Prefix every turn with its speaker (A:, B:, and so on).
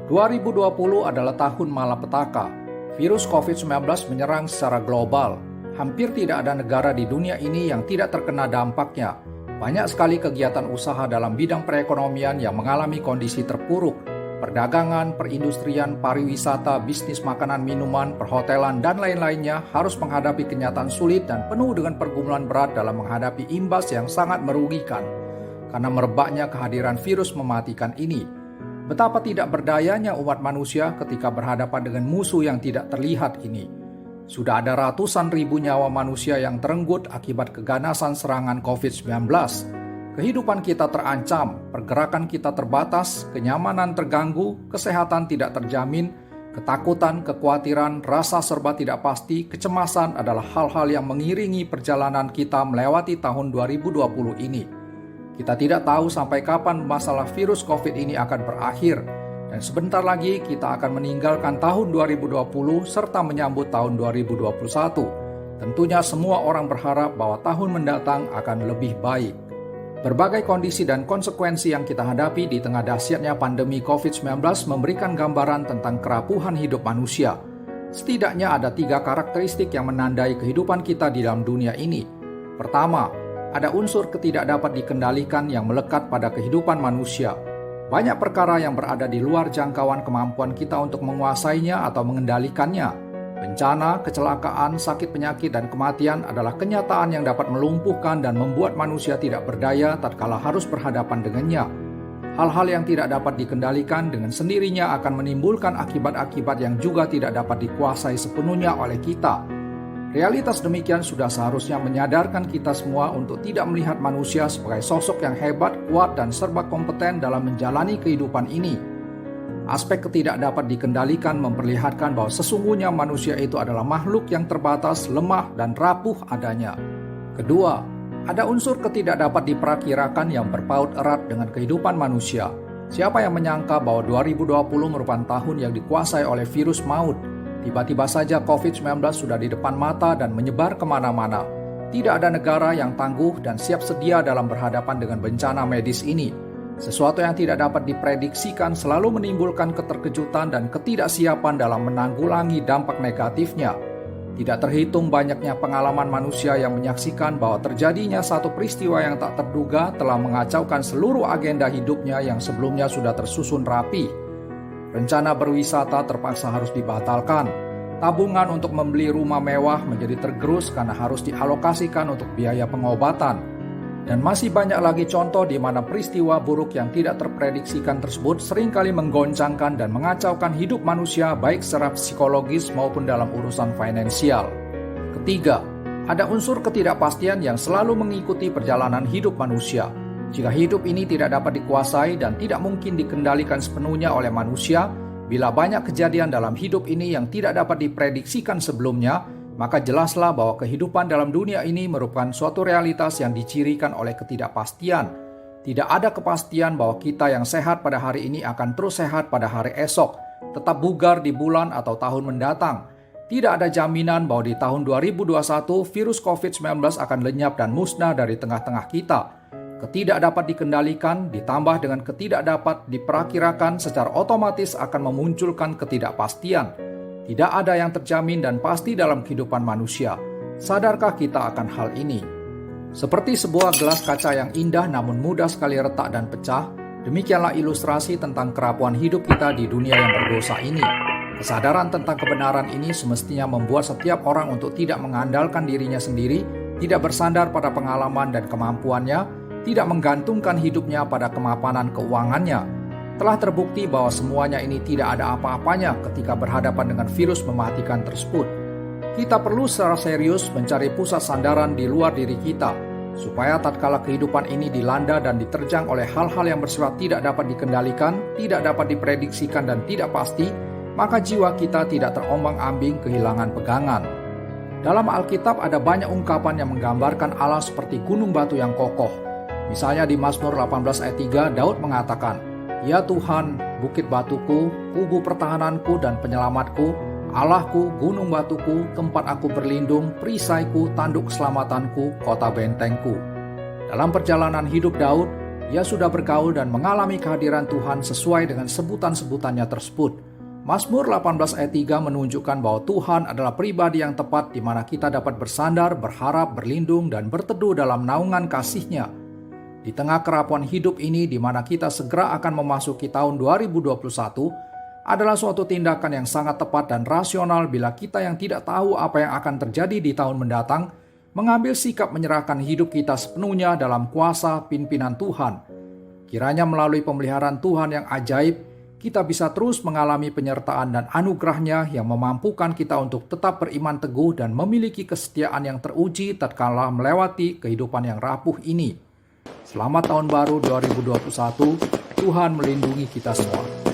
A: 2020 adalah tahun malapetaka. Virus COVID-19 menyerang secara global. Hampir tidak ada negara di dunia ini yang tidak terkena dampaknya. Banyak sekali kegiatan usaha dalam bidang perekonomian yang mengalami kondisi terpuruk. Perdagangan, perindustrian, pariwisata, bisnis makanan, minuman, perhotelan, dan lain-lainnya harus menghadapi kenyataan sulit dan penuh dengan pergumulan berat dalam menghadapi imbas yang sangat merugikan. Karena merebaknya kehadiran virus mematikan ini. Betapa tidak berdayanya umat manusia ketika berhadapan dengan musuh yang tidak terlihat ini. Sudah ada ratusan ribu nyawa manusia yang terenggut akibat keganasan serangan COVID-19. Kehidupan kita terancam, pergerakan kita terbatas, kenyamanan terganggu, kesehatan tidak terjamin, ketakutan, kekhawatiran, rasa serba tidak pasti, kecemasan adalah hal-hal yang mengiringi perjalanan kita melewati tahun 2020 ini. Kita tidak tahu sampai kapan masalah virus COVID ini akan berakhir, dan sebentar lagi kita akan meninggalkan tahun 2020 serta menyambut tahun 2021. Tentunya semua orang berharap bahwa tahun mendatang akan lebih baik. Berbagai kondisi dan konsekuensi yang kita hadapi di tengah dahsyatnya pandemi COVID-19 memberikan gambaran tentang kerapuhan hidup manusia. Setidaknya ada 3 karakteristik yang menandai kehidupan kita di dalam dunia ini. Pertama, ada unsur ketidakdapat dikendalikan yang melekat pada kehidupan manusia. Banyak perkara yang berada di luar jangkauan kemampuan kita untuk menguasainya atau mengendalikannya. Bencana, kecelakaan, sakit penyakit, dan kematian adalah kenyataan yang dapat melumpuhkan dan membuat manusia tidak berdaya tatkala harus berhadapan dengannya. Hal-hal yang tidak dapat dikendalikan dengan sendirinya akan menimbulkan akibat-akibat yang juga tidak dapat dikuasai sepenuhnya oleh kita. Realitas demikian sudah seharusnya menyadarkan kita semua untuk tidak melihat manusia sebagai sosok yang hebat, kuat, dan serba kompeten dalam menjalani kehidupan ini. Aspek ketidakdapat dikendalikan memperlihatkan bahwa sesungguhnya manusia itu adalah makhluk yang terbatas, lemah, dan rapuh adanya. Kedua, ada unsur ketidakdapat diperkirakan yang berpaut erat dengan kehidupan manusia. Siapa yang menyangka bahwa 2020 merupakan tahun yang dikuasai oleh virus maut? Tiba-tiba saja COVID-19 sudah di depan mata dan menyebar kemana-mana. Tidak ada negara yang tangguh dan siap sedia dalam berhadapan dengan bencana medis ini. Sesuatu yang tidak dapat diprediksikan selalu menimbulkan keterkejutan dan ketidaksiapan dalam menanggulangi dampak negatifnya. Tidak terhitung banyaknya pengalaman manusia yang menyaksikan bahwa terjadinya satu peristiwa yang tak terduga telah mengacaukan seluruh agenda hidupnya yang sebelumnya sudah tersusun rapi. Rencana berwisata terpaksa harus dibatalkan. Tabungan untuk membeli rumah mewah menjadi tergerus karena harus dialokasikan untuk biaya pengobatan. Dan masih banyak lagi contoh di mana peristiwa buruk yang tidak terprediksikan tersebut seringkali menggoncangkan dan mengacaukan hidup manusia baik secara psikologis maupun dalam urusan finansial. Ketiga, ada unsur ketidakpastian yang selalu mengikuti perjalanan hidup manusia. Jika hidup ini tidak dapat dikuasai dan tidak mungkin dikendalikan sepenuhnya oleh manusia, bila banyak kejadian dalam hidup ini yang tidak dapat diprediksikan sebelumnya, maka jelaslah bahwa kehidupan dalam dunia ini merupakan suatu realitas yang dicirikan oleh ketidakpastian. Tidak ada kepastian bahwa kita yang sehat pada hari ini akan terus sehat pada hari esok, tetap bugar di bulan atau tahun mendatang. Tidak ada jaminan bahwa di tahun 2021 virus COVID-19 akan lenyap dan musnah dari tengah-tengah kita. Ketidakdapat dikendalikan ditambah dengan ketidakdapat diperkirakan secara otomatis akan memunculkan ketidakpastian. Tidak ada yang terjamin dan pasti dalam kehidupan manusia. Sadarkah kita akan hal ini? Seperti sebuah gelas kaca yang indah namun mudah sekali retak dan pecah, demikianlah ilustrasi tentang kerapuhan hidup kita di dunia yang berdosa ini. Kesadaran tentang kebenaran ini semestinya membuat setiap orang untuk tidak mengandalkan dirinya sendiri, tidak bersandar pada pengalaman dan kemampuannya, tidak menggantungkan hidupnya pada kemapanan keuangannya. Telah terbukti bahwa semuanya ini tidak ada apa-apanya ketika berhadapan dengan virus mematikan tersebut. Kita perlu secara serius mencari pusat sandaran di luar diri kita, supaya tatkala kehidupan ini dilanda dan diterjang oleh hal-hal yang bersifat tidak dapat dikendalikan, tidak dapat diprediksikan dan tidak pasti, maka jiwa kita tidak terombang-ambing kehilangan pegangan. Dalam Alkitab ada banyak ungkapan yang menggambarkan Allah seperti gunung batu yang kokoh. Misalnya di Mazmur 18 ayat 3, Daud mengatakan, "Ya Tuhan, bukit batuku, kubu pertahananku dan penyelamatku, Allahku, gunung batuku, tempat aku berlindung, perisaiku, tanduk keselamatanku, kota bentengku." Dalam perjalanan hidup Daud, Ia sudah bergaul dan mengalami kehadiran Tuhan sesuai dengan sebutan-sebutannya tersebut. Mazmur 18 ayat 3 menunjukkan bahwa Tuhan adalah pribadi yang tepat di mana kita dapat bersandar, berharap, berlindung, dan berteduh dalam naungan kasih-Nya. Di tengah kerapuan hidup ini di mana kita segera akan memasuki tahun 2021, adalah suatu tindakan yang sangat tepat dan rasional bila kita yang tidak tahu apa yang akan terjadi di tahun mendatang, mengambil sikap menyerahkan hidup kita sepenuhnya dalam kuasa pimpinan Tuhan. Kiranya melalui pemeliharaan Tuhan yang ajaib, kita bisa terus mengalami penyertaan dan anugerah-Nya yang memampukan kita untuk tetap beriman teguh dan memiliki kesetiaan yang teruji tatkala melewati kehidupan yang rapuh ini. Selamat Tahun Baru 2021, Tuhan melindungi kita semua.